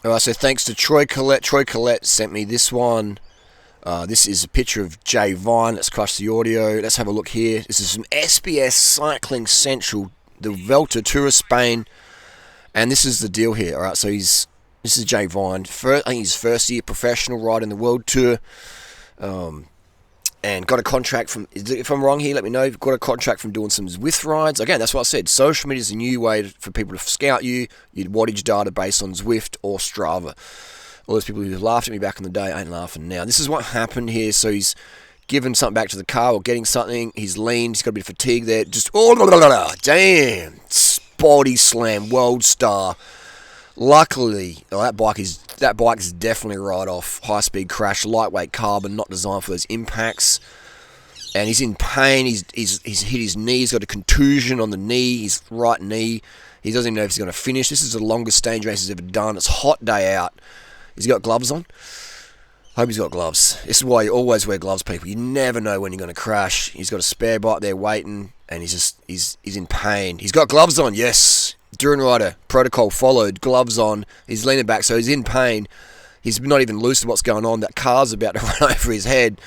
Alright, so thanks to Troy Collette. Troy Collette sent me this one. This is a picture of Jay Vine. Let's crush the audio. Let's have a look here. This is from SBS Cycling Central, the Vuelta Tour of Spain. And this is the deal here. Alright, so this is Jay Vine. I think he's first year professional riding the World Tour. And got a contract from, if I'm wrong here, let me know. Got a contract from doing some Zwift rides. Again, that's what I said. Social media is a new way for people to scout you. Your wattage data based on Zwift or Strava. All those people who laughed at me back in the day ain't laughing now. This is what happened here. So he's giving something back to the car or getting something. He's lean. He's got a bit of fatigue there. Just, damn. Body slam, world star. Luckily, that bike is definitely a ride-off. High-speed crash, lightweight carbon, not designed for those impacts. And he's in pain. He's hit his knee. He's got a contusion on the knee, his right knee. He doesn't even know if he's going to finish. This is the longest stage race he's ever done. It's a hot day out. He's got gloves on. Hope he's got gloves. This is why you always wear gloves, people. You never know when you're going to crash. He's got a spare bike there waiting, and he's in pain. He's got gloves on, yes. Durianrider protocol followed, gloves on. He's leaning back, so he's in pain. He's not even loose to what's going on. That car's about to run over his head,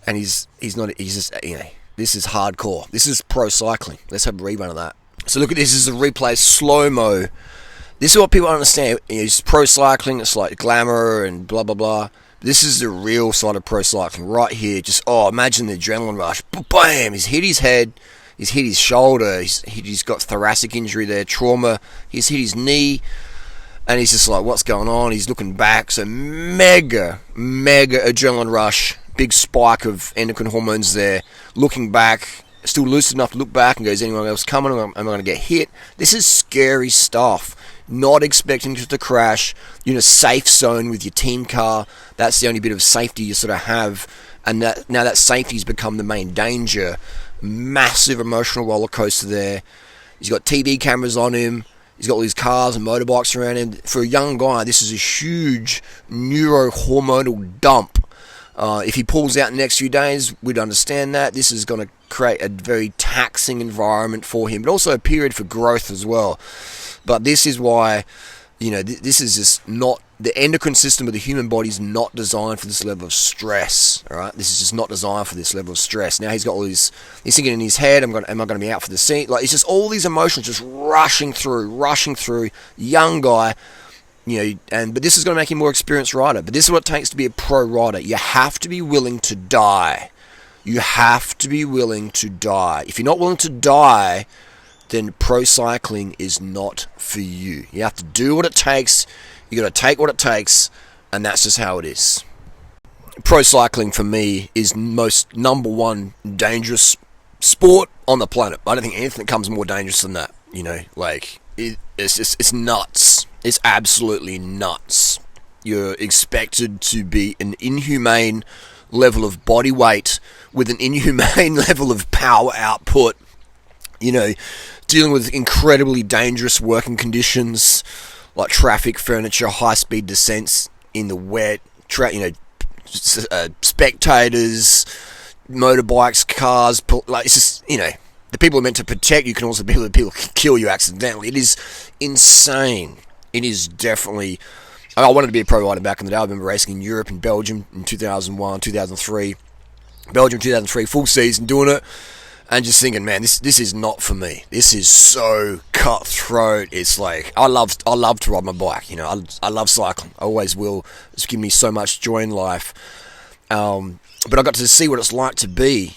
and he's just, this is hardcore. This is pro cycling. Let's have a rerun of that. So look at this. This is a replay, slow mo. This is what people understand. It's pro cycling. It's like glamour and blah blah blah. This is the real side of pro cycling right here. Just imagine the adrenaline rush. Bam! He's hit his head. He's hit his shoulder, he's got thoracic injury there, trauma, he's hit his knee, and he's just like, what's going on? He's looking back, so mega adrenaline rush, big spike of endocrine hormones there, looking back, still lucid enough to look back and go, is anyone else coming? Am I going to get hit? This is scary stuff. Not expecting to crash. You're in a safe zone with your team car. That's the only bit of safety you sort of have, and now that safety's become the main danger. Massive emotional roller coaster there. He's got TV cameras on him. He's got all these cars and motorbikes around him. For a young guy, this is a huge neurohormonal dump. If he pulls out in the next few days, we'd understand that. This is going to create a very taxing environment for him, but also a period for growth as well. But this is why, this is just not, the endocrine system of the human body is not designed for this level of stress. All right, this is just not designed for this level of stress. Now he's got all these, he's thinking in his head, am I going to be out for the seat? Like, it's just all these emotions just rushing through. Young guy, but this is going to make him a more experienced rider. But this is what it takes to be a pro rider. You have to be willing to die. You have to be willing to die. If you're not willing to die, then pro cycling is not for you. You have to do what it takes. You got to take what it takes, and that's just how it is. Pro cycling for me is most number one dangerous sport on the planet. I don't think anything comes more dangerous than that. It's nuts. It's absolutely nuts. You're expected to be an inhumane level of body weight with an inhumane level of power output. Dealing with incredibly dangerous working conditions like traffic, furniture, high-speed descents in the wet, spectators, motorbikes, cars. It's just, the people are meant to protect you can also be the people who can kill you accidentally. It is insane. It is definitely. I wanted to be a pro rider back in the day. I remember racing in Europe and Belgium in 2001, 2003. Belgium 2003, full season doing it. And just thinking, man, this is not for me. This is so cutthroat. It's like, I love to ride my bike. I love cycling. I always will. It's given me so much joy in life. But I got to see what it's like to be,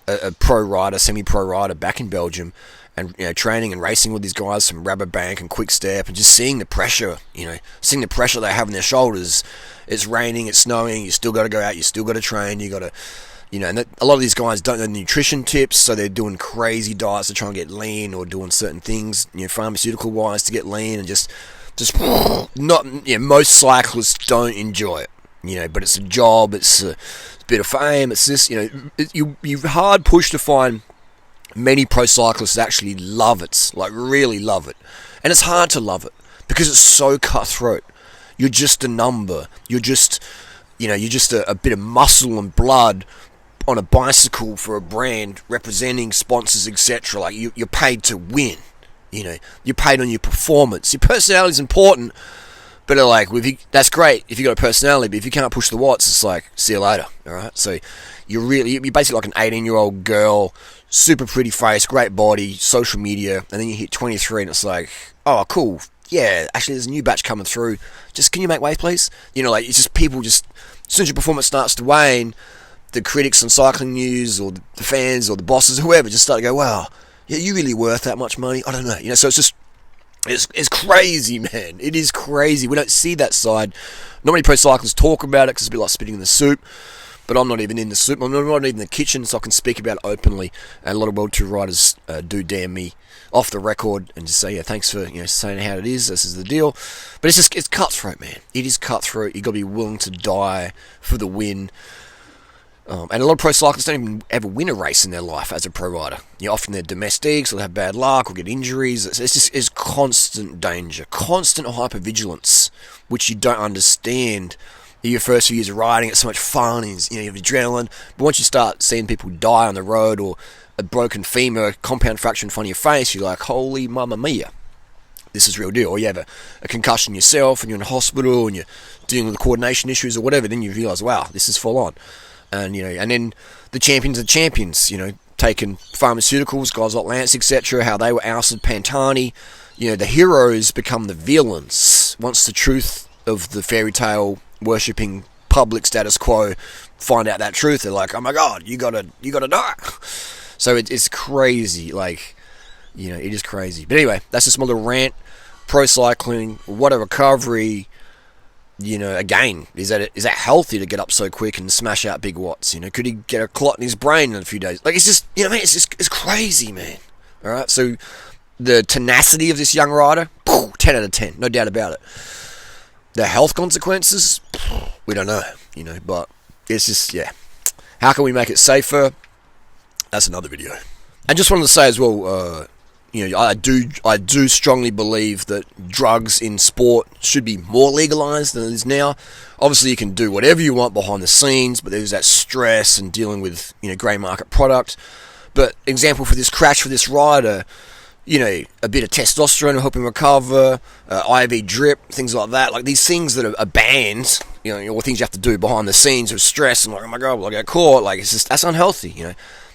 a pro rider, semi-pro rider back in Belgium, and training and racing with these guys from Rabobank and Quick Step, and just seeing the pressure, seeing the pressure they have on their shoulders. It's raining, it's snowing. You still got to go out. You still got to train. You got to. And a lot of these guys don't know nutrition tips, so they're doing crazy diets to try and get lean, or doing certain things, pharmaceutical-wise to get lean, and just not. Most cyclists don't enjoy it, but it's a job, it's a bit of fame, it's this, you're hard pushed to find many pro cyclists that actually love it, like really love it, and it's hard to love it because it's so cutthroat. You're just a number. You're just a bit of muscle and blood on a bicycle for a brand, representing sponsors, etc. Like, you're paid to win. You're paid on your performance. Your personality is important, But like, that's great if you got a personality, but if you can't push the watts, it's like, see you later. All right. So you're basically like an 18-year-old girl, super pretty face, great body, social media, and then you hit 23, and it's like, oh, cool. Yeah, actually, there's a new batch coming through. Just, can you make way, please? You know, like, it's just people just, as soon as your performance starts to wane, the critics on Cycling News or the fans or the bosses, whoever, just start to go, wow, yeah, you really worth that much money? I don't know. You know, so it's just, it's crazy, man. It is crazy. We don't see that side. Not many pro cyclists talk about it because it's a bit like spitting in the soup. But I'm not even in the soup. I'm not even in the kitchen, so I can speak about it openly. And a lot of World Tour riders do damn me off the record and just say, yeah, thanks for saying how it is. This is the deal. But it's cutthroat, man. It is cutthroat. You got to be willing to die for the win. And a lot of pro cyclists don't even ever win a race in their life as a pro rider. Often they're domestics, or they have bad luck, or get injuries. It's constant danger, constant hypervigilance, which you don't understand. Your first few years of riding, it's so much fun, you have adrenaline. But once you start seeing people die on the road, or a broken femur, a compound fracture in front of your face, you're like, holy mamma mia, this is real deal. Or you have a concussion yourself, and you're in a hospital, and you're dealing with the coordination issues or whatever, then you realise, wow, this is full on. And and then the champions are champions, taking pharmaceuticals, guys like Lance, etc., how they were ousted Pantani. The heroes become the villains once the truth of the fairy tale worshipping public status quo find out that truth. They're like, oh my god, you gotta die. So it's crazy, like, it is crazy. But anyway, that's just my little rant. Pro cycling, what a recovery. Again, is that healthy to get up so quick and smash out big watts? Could he get a clot in his brain in a few days? Like, it's just, man, it's crazy, man. All right, so the tenacity of this young rider, 10 out of 10, no doubt about it. The health consequences, we don't know, but it's just, yeah. How can we make it safer? That's another video. And just wanted to say as well, I do strongly believe that drugs in sport should be more legalized than it is now. Obviously, you can do whatever you want behind the scenes, but there's that stress and dealing with grey market product. But example for this crash for this rider, a bit of testosterone to help him recover, IV drip, things like that. Like these things that are banned, or things you have to do behind the scenes with stress and like, oh my god, will I get caught? Like that's unhealthy,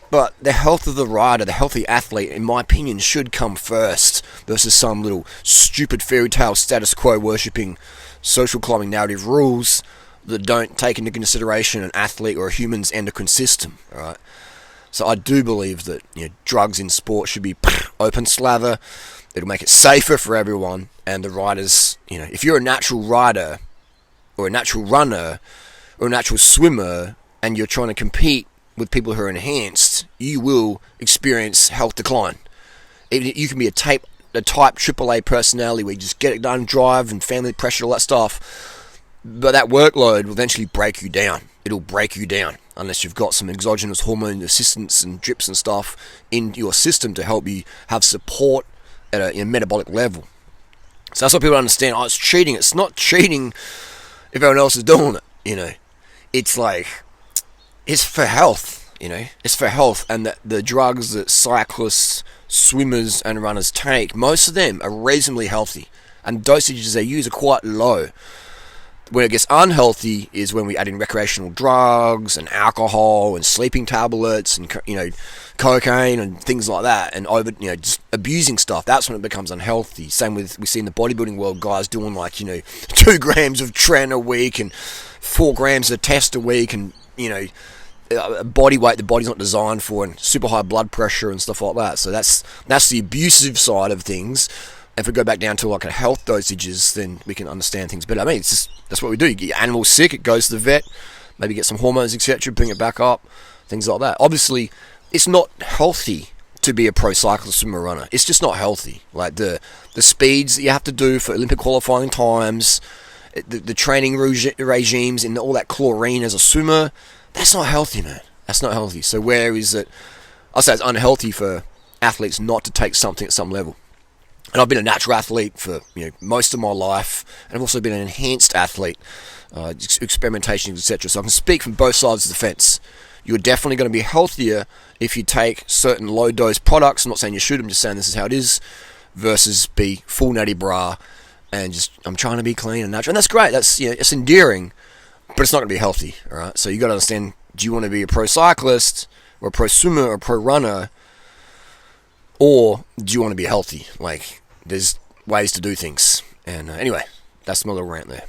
But the health of the rider, the healthy athlete, in my opinion, should come first versus some little stupid fairy tale status quo worshipping social climbing narrative rules that don't take into consideration an athlete or a human's endocrine system. All right. So I do believe that drugs in sport should be open slather. It'll make it safer for everyone, and the riders. If you're a natural rider, or a natural runner, or a natural swimmer, and you're trying to compete with people who are enhanced, you will experience health decline. You can be a type AAA personality where you just get it done, drive, and family pressure, all that stuff. But that workload will eventually break you down. It'll break you down unless you've got some exogenous hormone assistance and drips and stuff in your system to help you have support at a metabolic level. So that's what people understand. Oh, it's cheating. It's not cheating if everyone else is doing it. It's like, it's for health, It's for health, and the drugs that cyclists, swimmers, and runners take, most of them are reasonably healthy, and dosages they use are quite low. Where it gets unhealthy is when we add in recreational drugs and alcohol and sleeping tablets and cocaine and things like that, and over just abusing stuff. That's when it becomes unhealthy. Same with, we see in the bodybuilding world guys doing 2 grams of tren a week and 4 grams of test a week, and body weight the body's not designed for, and super high blood pressure and stuff like that. So that's the abusive side of things. If we go back down to a health dosages, then we can understand things better. I mean, it's just, that's what we do. You get your animal sick, it goes to the vet, maybe get some hormones, etc., bring it back up, things like that. Obviously, it's not healthy to be a pro cyclist, swimmer, runner. It's just not healthy. Like the speeds that you have to do for Olympic qualifying times, the training regimes, and all that chlorine as a swimmer, that's not healthy, man. That's not healthy. So where is it? I'll say it's unhealthy for athletes not to take something at some level. And I've been a natural athlete for most of my life, and I've also been an enhanced athlete, experimentation, etc. So I can speak from both sides of the fence. You're definitely going to be healthier if you take certain low-dose products. I'm not saying you should, I'm just saying this is how it is, versus be full natty bra and just I'm trying to be clean and natural, and that's great. That's it's endearing, but it's not going to be healthy. All right, so you got to understand: do you want to be a pro cyclist or a pro swimmer or a pro runner, or do you want to be healthy? Like, there's ways to do things. And anyway, that's my little rant there.